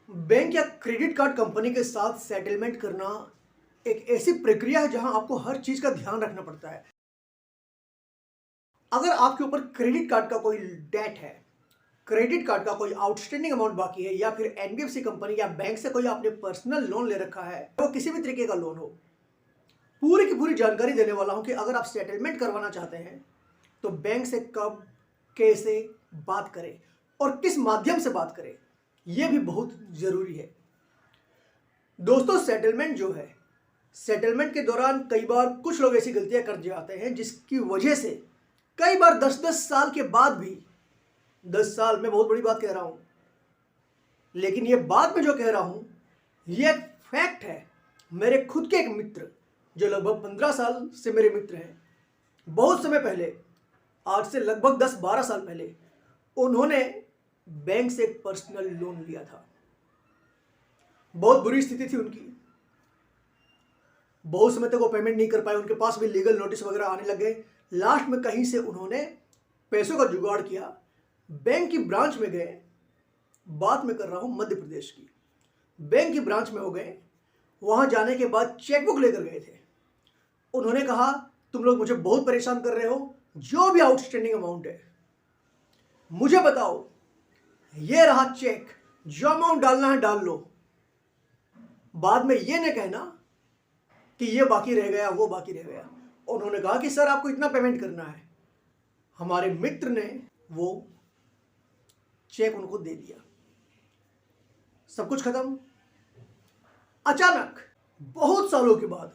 Bank या credit card company के साथ सेटलमेंट करना एक ऐसी प्रक्रिया है जहां आपको हर चीज का ध्यान रखना पड़ता है। अगर आपके ऊपर क्रेडिट कार्ड का कोई डेट है, क्रेडिट कार्ड का कोई आउटस्टैंडिंग अमाउंट बाकी है, या फिर एनबीएफसी कंपनी या बैंक से कोई आपने पर्सनल लोन ले रखा है, वो किसी भी तरीके का लोन हो, पूरी की पूरी जानकारी देने वाला हूं कि अगर आप सेटलमेंट करवाना चाहते हैं तो बैंक से कब, कैसे बात करें और किस माध्यम से बात करें, यह भी बहुत जरूरी है। दोस्तों, सेटलमेंट जो है, सेटलमेंट के दौरान कई बार कुछ लोग ऐसी गलतियां कर जाते हैं जिसकी वजह से कई बार 10-10 साल के बाद भी, 10 साल में बहुत बड़ी बात कह रहा हूं, लेकिन ये बात मैं जो कह रहा हूं ये एक फैक्ट है। मेरे खुद के एक मित्र जो लगभग 15 साल से मेरे मित्र हैं, बहुत समय पहले, आज से लगभग 10-12 साल पहले, उन्होंने बैंक से एक पर्सनल लोन लिया था। बहुत बुरी स्थिति थी उनकी, बहुत समय तक वो पेमेंट नहीं कर पाए, उनके पास भी लीगल नोटिस वगैरह आने लगे। लास्ट में कहीं से उन्होंने पैसों का जुगाड़ किया, बैंक की ब्रांच में गए, बात मैं कर रहा हूं मध्य प्रदेश की, बैंक की ब्रांच में हो गए। वहां जाने के बाद चेकबुक लेकर गए थे। उन्होंने कहा, तुम लोग मुझे बहुत परेशान कर रहे हो, जो भी आउटस्टैंडिंग अमाउंट है मुझे बताओ, ये रहा चेक, जो अमाउंट डालना है डाल लो, बाद में ये न कहना कि ये बाकी रह गया, वो बाकी रह गया। उन्होंने कहा कि सर आपको इतना पेमेंट करना है। हमारे मित्र ने वो चेक उनको दे दिया, सब कुछ खत्म। अचानक बहुत सालों के बाद,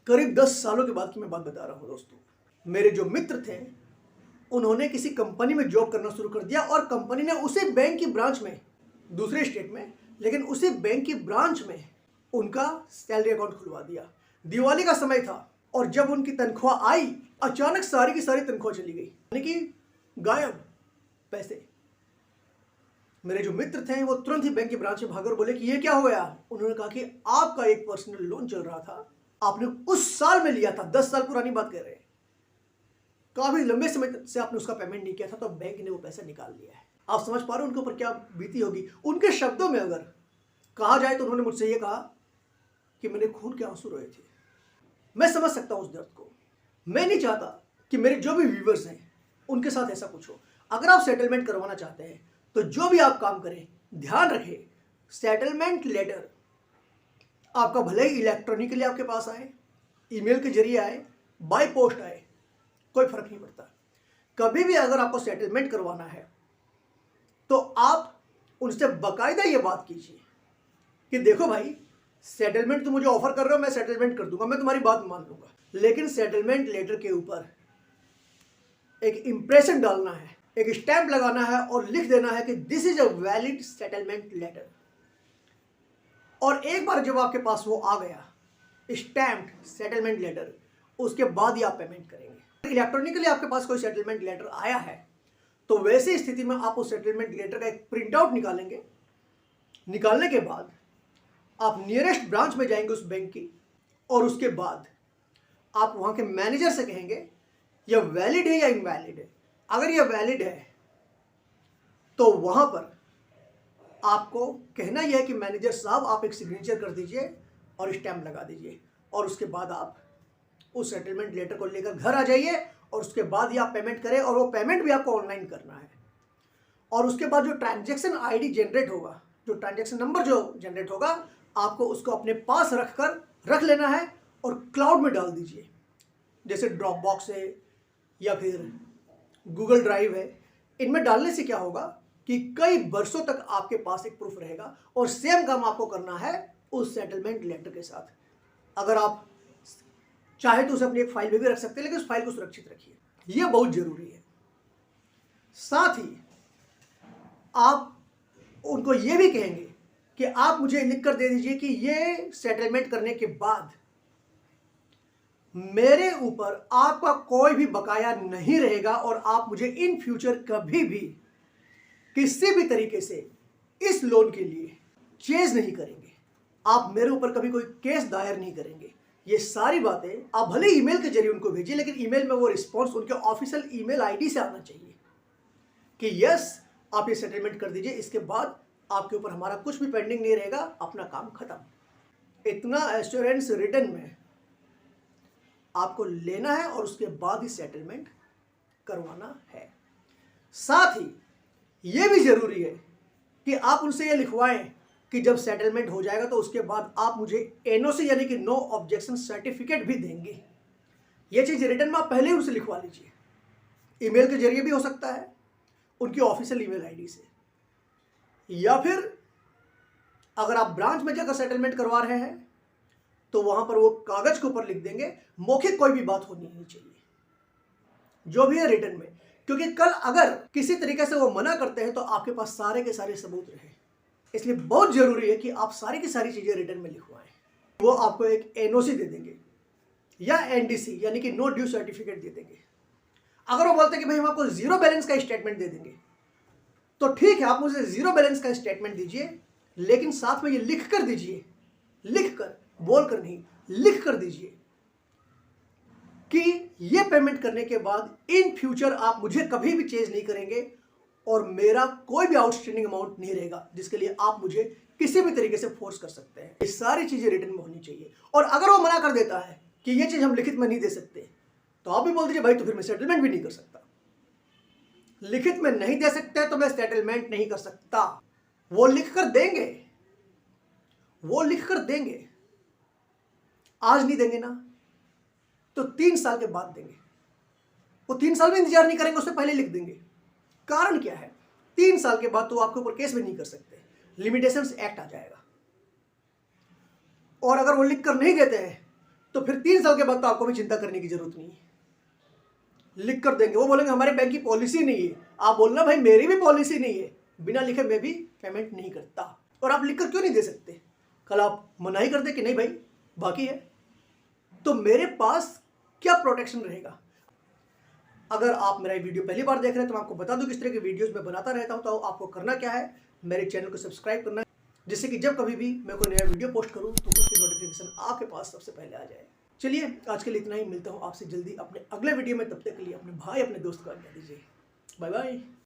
करीब 10 सालों के बाद की मैं बात बता रहा हूं दोस्तों, मेरे जो मित्र थे उन्होंने किसी कंपनी में जॉब करना शुरू कर दिया और कंपनी ने उसी बैंक की ब्रांच में, दूसरे स्टेट में, लेकिन उसी बैंक की ब्रांच में उनका सैलरी अकाउंट खुलवा दिया। दिवाली का समय था और जब उनकी तनख्वाह आई, अचानक सारी की सारी तनख्वाह चली गई, यानी कि गायब पैसे। मेरे जो मित्र थे वो तुरंत ही बैंक की ब्रांच में भागकर बोले कि ये क्या हो गया। उन्होंने कहा कि आपका एक पर्सनल लोन चल रहा था, आपने उस साल में लिया था, 10 साल पुरानी बात कह रहे हैं, काफी लंबे समय से आपने उसका पेमेंट नहीं किया था, तो बैंक ने वो पैसा निकाल लिया है। आप समझ पा रहे हो उनके ऊपर क्या बीती होगी। उनके शब्दों में अगर कहा जाए तो उन्होंने मुझसे ये कहा कि मैंने खून के आंसू रोए थे। मैं समझ सकता हूं उस दर्द को। मैं नहीं चाहता कि मेरे जो भी व्यूवर्स हैं उनके साथ ऐसा कुछ हो। अगर आप सेटलमेंट करवाना चाहते हैं तो जो भी आप काम करें, ध्यान रखें, सेटलमेंट लेटर आपका भले ही इलेक्ट्रॉनिकली आपके पास आए, ईमेल के जरिए आए, बाय पोस्ट आए, कोई फर्क नहीं पड़ता। कभी भी अगर आपको सेटलमेंट करवाना है तो आप उनसे बाकायदा ये बात कीजिए कि देखो भाई, सेटलमेंट तुम मुझे ऑफर कर रहे हो, मैं सेटलमेंट कर दूंगा, मैं तुम्हारी बात मान लूंगा, लेकिन सेटलमेंट लेटर के ऊपर एक इंप्रेशन डालना है, एक स्टैंप लगाना है और लिख देना है कि this is a valid settlement letter. और एक बार जब आपके पास वो आ गया, स्टैम्प्ड सेटलमेंट लेटर, उसके बाद ही आप पेमेंट करेंगे। इलेक्ट्रॉनिकली आपके पास कोई सेटलमेंट लेटर आया है तो वैसी स्थिति में आप उस सेटलमेंट लेटर का एक प्रिंट आउट निकालेंगे। निकालने के बाद आप नियरेस्ट ब्रांच में जाएंगे उस बैंक की, और उसके बाद आप वहां के मैनेजर से कहेंगे यह वैलिड है या इनवैलिड है। अगर यह वैलिड है तो वहां पर आपको कहना यह है कि मैनेजर साहब आप एक सिग्नेचर कर दीजिए और स्टैम्प लगा दीजिए, और उसके बाद आप उस सेटलमेंट लेटर को लेकर घर आ जाइए, और उसके बाद ही आप पेमेंट करें, और वो पेमेंट भी आपको ऑनलाइन करना है। और उसके बाद जो ट्रांजैक्शन आईडी जनरेट होगा, जो ट्रांजैक्शन नंबर जो जनरेट होगा, आपको उसको अपने पास रख लेना है और क्लाउड में डाल दीजिए, जैसे ड्रॉप बॉक्स है या फिर गूगल ड्राइव है। इनमें डालने से क्या होगा कि कई वर्षों तक आपके पास एक प्रूफ रहेगा, और सेम काम आपको करना है उस सेटलमेंट लेटर के साथ। अगर आप चाहे तो उसे अपनी एक फाइल में भी रख सकते हैं, लेकिन उस फाइल को सुरक्षित रखिए, यह बहुत जरूरी है। साथ ही आप उनको यह भी कहेंगे कि आप मुझे लिख कर दे दीजिए कि यह सेटलमेंट करने के बाद मेरे ऊपर आपका कोई भी बकाया नहीं रहेगा, और आप मुझे इन फ्यूचर कभी भी किसी भी तरीके से इस लोन के लिए चेज नहीं करेंगे, आप मेरे ऊपर कभी कोई केस दायर नहीं करेंगे। ये सारी बातें आप भले ईमेल के जरिए उनको भेजिए, लेकिन ईमेल में वो रिस्पॉन्स उनके ऑफिशियल ईमेल आईडी से आना चाहिए कि यस आप ये सेटलमेंट कर दीजिए, इसके बाद आपके ऊपर हमारा कुछ भी पेंडिंग नहीं रहेगा, अपना काम खत्म। इतना एश्योरेंस रिटर्न में आपको लेना है और उसके बाद ही सेटलमेंट करवाना है। साथ ही ये भी जरूरी है कि आप उनसे ये लिखवाएं कि जब सेटलमेंट हो जाएगा तो उसके बाद आप मुझे एनओसी यानी कि नो ऑब्जेक्शन सर्टिफिकेट भी देंगे। ये चीज़ रिटर्न में आप पहले ही उनसे लिखवा लीजिए। ईमेल के जरिए भी हो सकता है, उनकी ऑफिशियल ईमेल आईडी से, या फिर अगर आप ब्रांच में जाकर सेटलमेंट करवा रहे हैं तो वहां पर वो कागज के ऊपर लिख देंगे, मौखिक कोई भी बात होनी नहीं चाहिए, जो भी है रिटर्न में। क्योंकि कल अगर किसी तरीके से वो मना करते हैं तो आपके पास सारे के सारे सबूत रहे। इसलिए बहुत जरूरी है कि आप सारी की सारी चीजें रिटर्न में लिखवाएं। वो आपको एक एनओसी दे देंगे या एनडीसी यानी कि नो ड्यू सर्टिफिकेट दे देंगे। अगर वो बोलते हैं कि भाई हम आपको जीरो बैलेंस का स्टेटमेंट दे देंगे, तो ठीक है, आप मुझे जीरो बैलेंस का स्टेटमेंट दीजिए, लेकिन साथ में ये लिख कर दीजिए, लिख कर, बोल कर नहीं, लिख कर दीजिए कि ये पेमेंट करने के बाद इन फ्यूचर आप मुझे कभी भी चेंज नहीं करेंगे और मेरा कोई भी आउटस्टैंडिंग अमाउंट नहीं रहेगा जिसके लिए आप मुझे किसी भी तरीके से फोर्स कर सकते हैं। ये सारी चीजें रिटर्न में होनी चाहिए। और अगर वो मना कर देता है कि ये चीज हम लिखित में नहीं दे सकते, तो आप भी बोल दीजिए भाई तो फिर मैं सेटलमेंट भी नहीं कर सकता। लिखित में नहीं दे सकते तो मैं सेटलमेंट नहीं कर सकता। वो लिख कर देंगे, वो लिख कर देंगे, आज नहीं देंगे ना तो 3 साल के बाद देंगे। वो 3 साल में इंतजार नहीं करेंगे, उससे पहले लिख देंगे। कारण क्या है, 3 साल के बाद तो आपके ऊपर केस भी नहीं कर सकते, लिमिटेशंस एक्ट आ जाएगा। और अगर वो लिख कर नहीं देते हैं तो फिर 3 साल के बाद तो आपको भी चिंता करने की जरूरत नहीं है, लिख कर देंगे। वो बोलेंगे हमारे बैंक की पॉलिसी नहीं है, आप बोलना भाई मेरी भी पॉलिसी नहीं है, बिना लिखे मैं भी पेमेंट नहीं करता। और आप लिख कर क्यों नहीं दे सकते? कल आप मना ही कर दे कि नहीं भाई बाकी है, तो मेरे पास क्या प्रोटेक्शन रहेगा? अगर आप मेरा वीडियो पहली बार देख रहे हैं तो मैं आपको बता दूं किस तरह की वीडियोस मैं बनाता रहता हूं। तो आपको करना क्या है, मेरे चैनल को सब्सक्राइब करना है, जिससे कि जब कभी भी मैं कोई नया वीडियो पोस्ट करूं तो उसकी नोटिफिकेशन आपके पास सबसे पहले आ जाए। चलिए आज के लिए इतना ही, मिलता हूं आपसे जल्दी अपने अगले वीडियो में। तब तक के लिए अपने भाई अपने दोस्त को आज्ञा दीजिए। Bye bye.